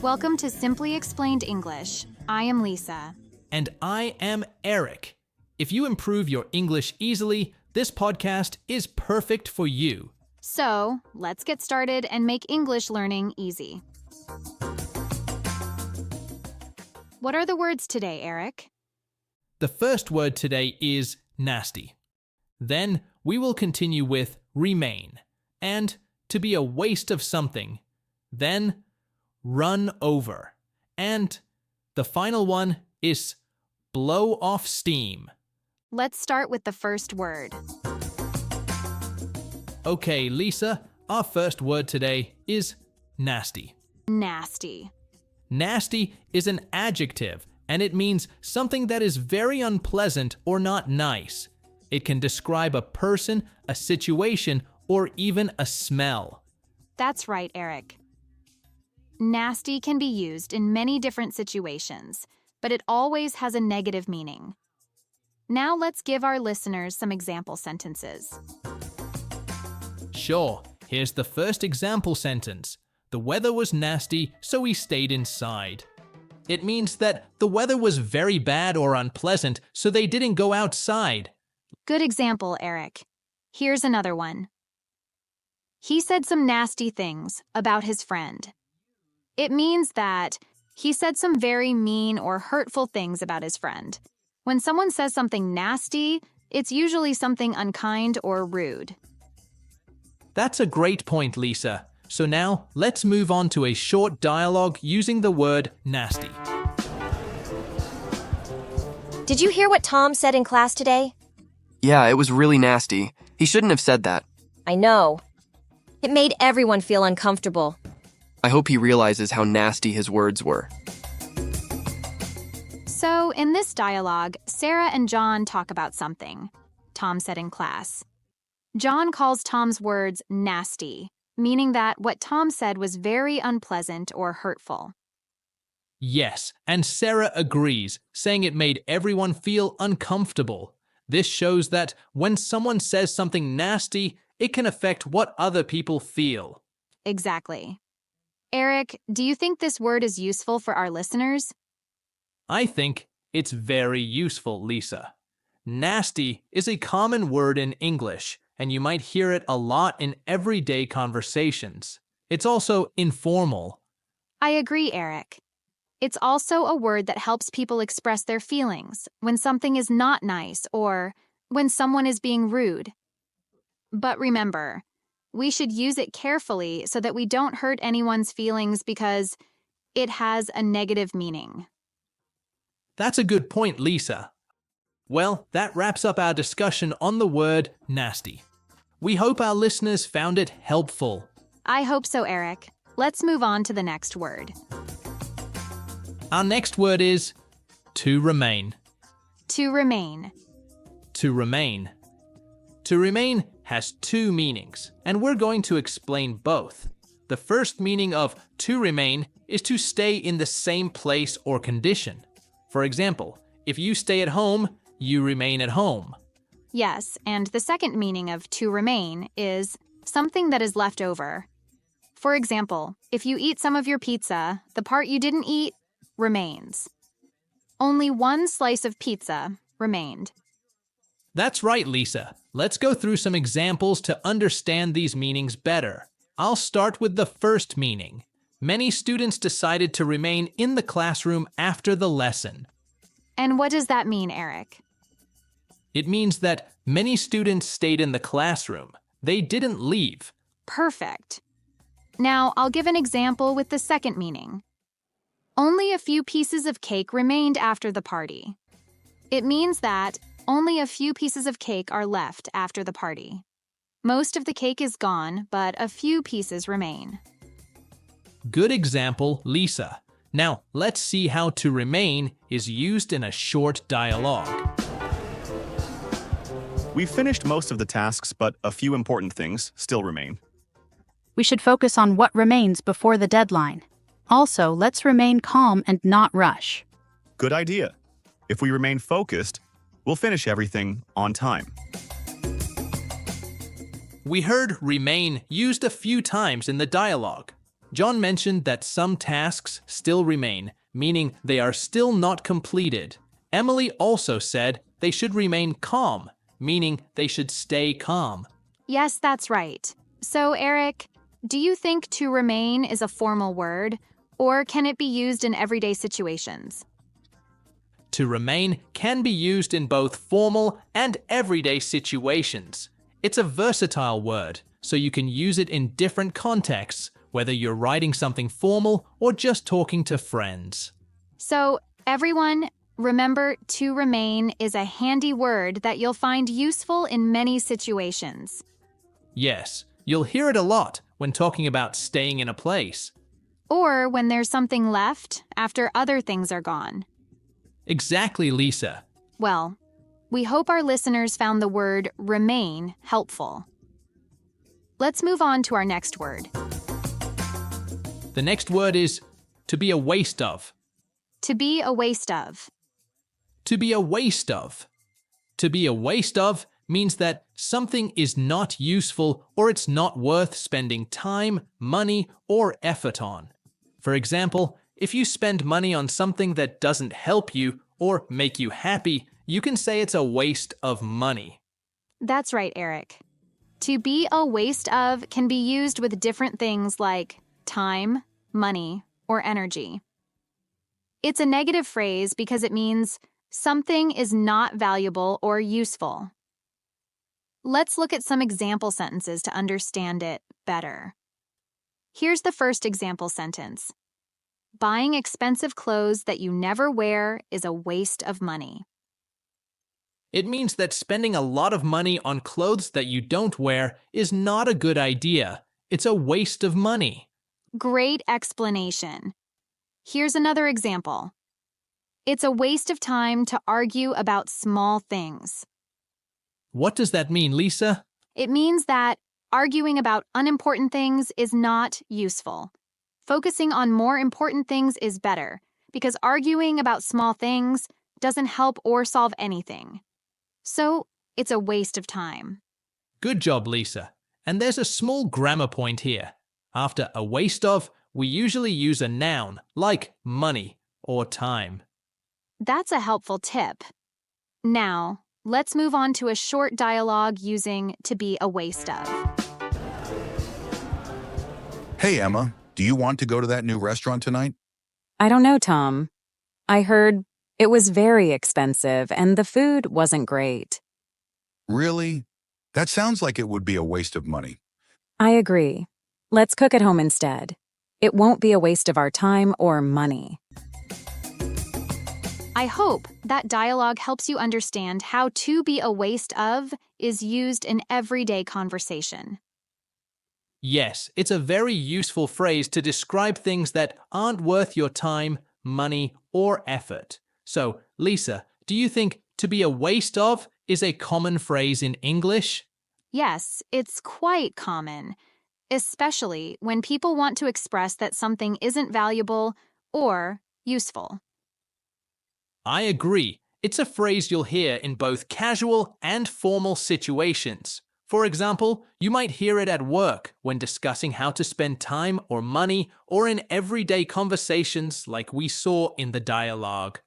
Welcome to Simply Explained English. I am Lisa. And I am Eric. If you improve your English easily, this podcast is perfect for you. So, let's get started and make English learning easy. What are the words today, Eric? The first word today is nasty. Then we will continue with remain and to be a waste of something. Then run over. And the final one is blow off steam. Let's start with the first word. Okay, Lisa, our first word today is nasty. Nasty. Nasty is an adjective, and it means something that is very unpleasant or not nice. It can describe a person, a situation, or even a smell. That's right, Eric. Nasty can be used in many different situations, but it always has a negative meaning. Now let's give our listeners some example sentences. Sure, here's the first example sentence. The weather was nasty, so we stayed inside. It means that the weather was very bad or unpleasant, so they didn't go outside. Good example, Eric. Here's another one. He said some nasty things about his friend. It means that he said some very mean or hurtful things about his friend. When someone says something nasty, it's usually something unkind or rude. That's a great point, Lisa. So now, let's move on to a short dialogue using the word nasty. Did you hear what Tom said in class today? Yeah, it was really nasty. He shouldn't have said that. I know. It made everyone feel uncomfortable. I hope he realizes how nasty his words were. So, in this dialogue, Sarah and John talk about something Tom said in class. John calls Tom's words nasty, meaning that what Tom said was very unpleasant or hurtful. Yes, and Sarah agrees, saying it made everyone feel uncomfortable. This shows that when someone says something nasty, it can affect what other people feel. Exactly. Eric, do you think this word is useful for our listeners? I think it's very useful, Lisa. Nasty is a common word in English, and you might hear it a lot in everyday conversations. It's also informal. I agree, Eric. It's also a word that helps people express their feelings when something is not nice or when someone is being rude. But remember, we should use it carefully so that we don't hurt anyone's feelings because it has a negative meaning. That's a good point, Lisa. Well, that wraps up our discussion on the word nasty. We hope our listeners found it helpful. I hope so, Eric. Let's move on to the next word. Our next word is to remain. To remain. To remain. To remain has two meanings, and we're going to explain both. The first meaning of to remain is to stay in the same place or condition. For example, if you stay at home, you remain at home. Yes, and the second meaning of to remain is something that is left over. For example, if you eat some of your pizza, the part you didn't eat remains. Only one slice of pizza remained. That's right, Lisa. Let's go through some examples to understand these meanings better. I'll start with the first meaning. Many students decided to remain in the classroom after the lesson. And what does that mean, Eric? It means that many students stayed in the classroom. They didn't leave. Perfect. Now, I'll give an example with the second meaning. Only a few pieces of cake remained after the party. It means that only a few pieces of cake are left after the party. Most of the cake is gone, but a few pieces remain. Good example, Lisa. Now, let's see how to remain is used in a short dialogue. We've finished most of the tasks, but a few important things still remain. We should focus on what remains before the deadline. Also, let's remain calm and not rush. Good idea. If we remain focused, we'll finish everything on time. We heard remain used a few times in the dialogue. John mentioned that some tasks still remain, meaning they are still not completed. Emily also said they should remain calm, meaning they should stay calm. Yes, that's right. So, Eric, do you think to remain is a formal word, or can it be used in everyday situations? To remain can be used in both formal and everyday situations. It's a versatile word, so you can use it in different contexts, whether you're writing something formal or just talking to friends. So, everyone, remember to remain is a handy word that you'll find useful in many situations. Yes, you'll hear it a lot when talking about staying in a place. Or when there's something left after other things are gone. Exactly, Lisa. Well, we hope our listeners found the word remain helpful. Let's move on to our next word. The next word is to be a waste of. To be a waste of. To be a waste of. To be a waste of means that something is not useful or it's not worth spending time, money, or effort on. For example, if you spend money on something that doesn't help you or make you happy, you can say it's a waste of money. That's right, Eric. To be a waste of can be used with different things like time, money, or energy. It's a negative phrase because it means something is not valuable or useful. Let's look at some example sentences to understand it better. Here's the first example sentence. Buying expensive clothes that you never wear is a waste of money. It means that spending a lot of money on clothes that you don't wear is not a good idea. It's a waste of money. Great explanation. Here's another example. It's a waste of time to argue about small things. What does that mean, Lisa? It means that arguing about unimportant things is not useful. Focusing on more important things is better, because arguing about small things doesn't help or solve anything. So, it's a waste of time. Good job, Lisa. And there's a small grammar point here. After a waste of, we usually use a noun, like money or time. That's a helpful tip. Now, let's move on to a short dialogue using to be a waste of. Hey, Emma, do you want to go to that new restaurant tonight? I don't know, Tom. I heard it was very expensive and the food wasn't great. Really? That sounds like it would be a waste of money. I agree. Let's cook at home instead. It won't be a waste of our time or money. I hope that dialogue helps you understand how to be a waste of is used in everyday conversation. Yes, it's a very useful phrase to describe things that aren't worth your time, money, or effort. So, Lisa, do you think to be a waste of is a common phrase in English? Yes, it's quite common, especially when people want to express that something isn't valuable or useful. I agree. It's a phrase you'll hear in both casual and formal situations. For example, you might hear it at work when discussing how to spend time or money, or in everyday conversations like we saw in the dialogue.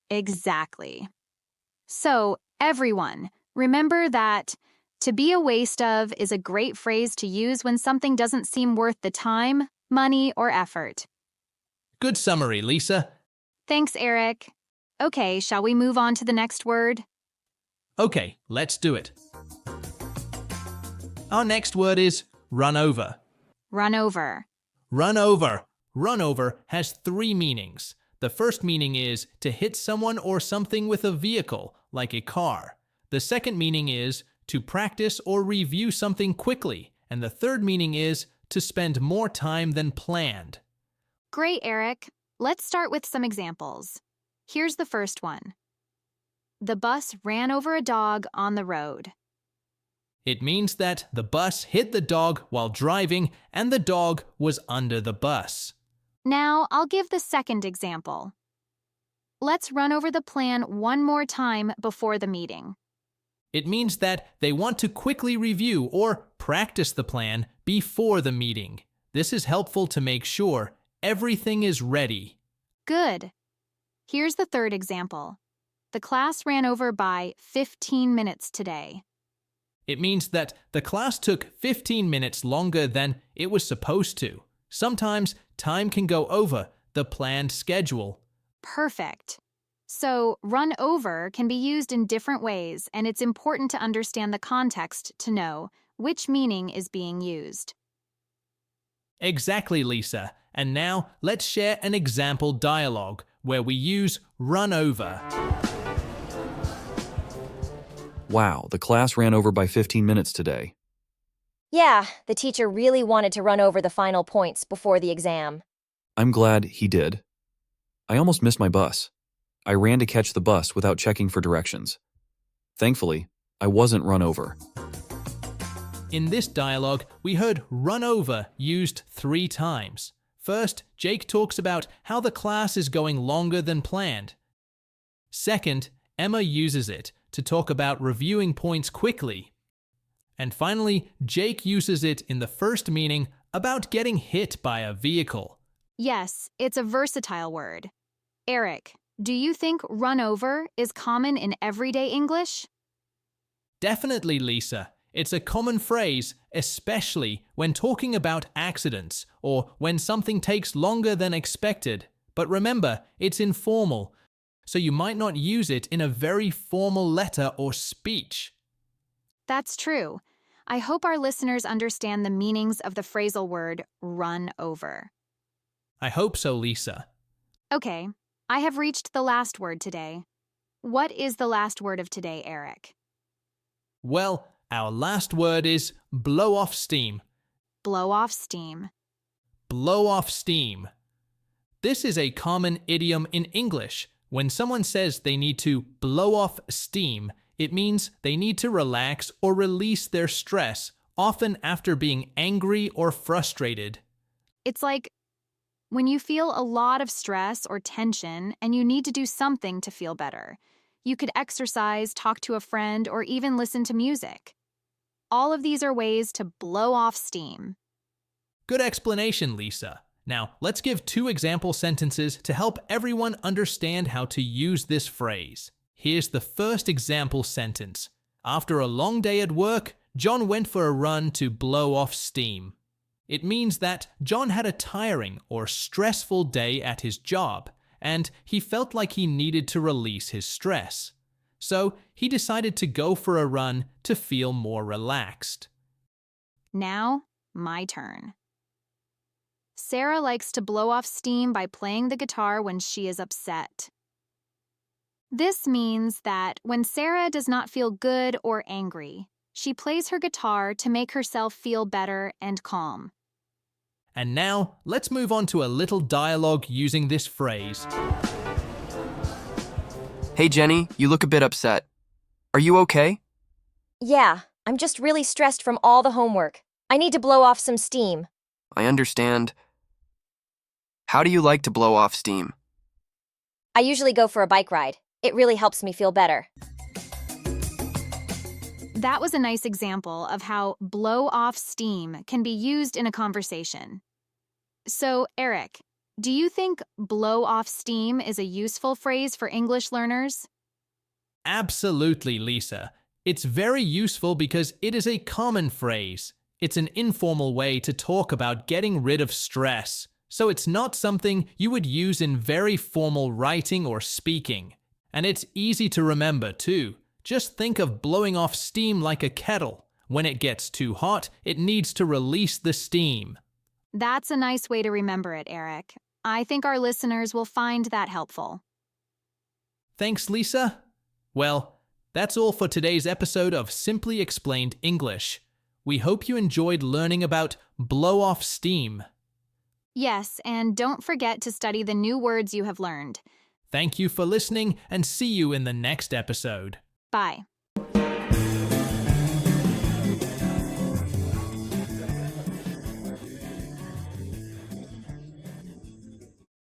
Exactly. So, everyone, remember that to be a waste of is a great phrase to use when something doesn't seem worth the time, money, or effort. Good summary, Lisa. Thanks, Eric. Okay, shall we move on to the next word? Okay, let's do it. Our next word is run over. Run over. Run over. Run over has three meanings. The first meaning is to hit someone or something with a vehicle, like a car. The second meaning is to practice or review something quickly. And the third meaning is to spend more time than planned. Great, Eric. Let's start with some examples. Here's the first one. The bus ran over a dog on the road. It means that the bus hit the dog while driving and the dog was under the bus. Now, I'll give the second example. Let's run over the plan one more time before the meeting. It means that they want to quickly review or practice the plan before the meeting. This is helpful to make sure everything is ready. Good. Here's the third example. The class ran over by 15 minutes today. It means that the class took 15 minutes longer than it was supposed to. Sometimes time can go over the planned schedule. Perfect. So, run over can be used in different ways, and it's important to understand the context to know which meaning is being used. Exactly, Lisa. And now let's share an example dialogue where we use run over. Wow, the class ran over by 15 minutes today. Yeah, the teacher really wanted to run over the final points before the exam. I'm glad he did. I almost missed my bus. I ran to catch the bus without checking for directions. Thankfully, I wasn't run over. In this dialogue, we heard run over used 3 times. First, Jake talks about how the class is going longer than planned. Second, Emma uses it to talk about reviewing points quickly. And finally, Jake uses it in the first meaning about getting hit by a vehicle. Yes, it's a versatile word. Eric, do you think run over is common in everyday English? Definitely, Lisa. It's a common phrase, especially when talking about accidents or when something takes longer than expected. But remember, it's informal, so you might not use it in a very formal letter or speech. That's true. I hope our listeners understand the meanings of the phrasal word run over. I hope so, Lisa. Okay, I have reached the last word today. What is the last word of today, Eric? Well, our last word is blow off steam. Blow off steam. Blow off steam. This is a common idiom in English. When someone says they need to blow off steam, it means they need to relax or release their stress, often after being angry or frustrated. It's like when you feel a lot of stress or tension and you need to do something to feel better. You could exercise, talk to a friend, or even listen to music. All of these are ways to blow off steam. Good explanation, Lisa. Now, let's give 2 example sentences to help everyone understand how to use this phrase. Here's the first example sentence. After a long day at work, John went for a run to blow off steam. It means that John had a tiring or stressful day at his job, and he felt like he needed to release his stress. So he decided to go for a run to feel more relaxed. Now, my turn. Sarah likes to blow off steam by playing the guitar when she is upset. This means that when Sarah does not feel good or angry, she plays her guitar to make herself feel better and calm. And now, let's move on to a little dialogue using this phrase. Hey Jenny, you look a bit upset. Are you okay? Yeah, I'm just really stressed from all the homework. I need to blow off some steam. I understand. How do you like to blow off steam? I usually go for a bike ride. It really helps me feel better. That was a nice example of how blow off steam can be used in a conversation. So, Eric, do you think blow off steam is a useful phrase for English learners? Absolutely, Lisa. It's very useful because it is a common phrase. It's an informal way to talk about getting rid of stress. So it's not something you would use in very formal writing or speaking. And it's easy to remember too. Just think of blowing off steam like a kettle. When it gets too hot, it needs to release the steam. That's a nice way to remember it, Eric. I think our listeners will find that helpful. Thanks, Lisa. Well, that's all for today's episode of Simply Explained English. We hope you enjoyed learning about blow off steam. Yes, and don't forget to study the new words you have learned. Thank you for listening and see you in the next episode. Bye.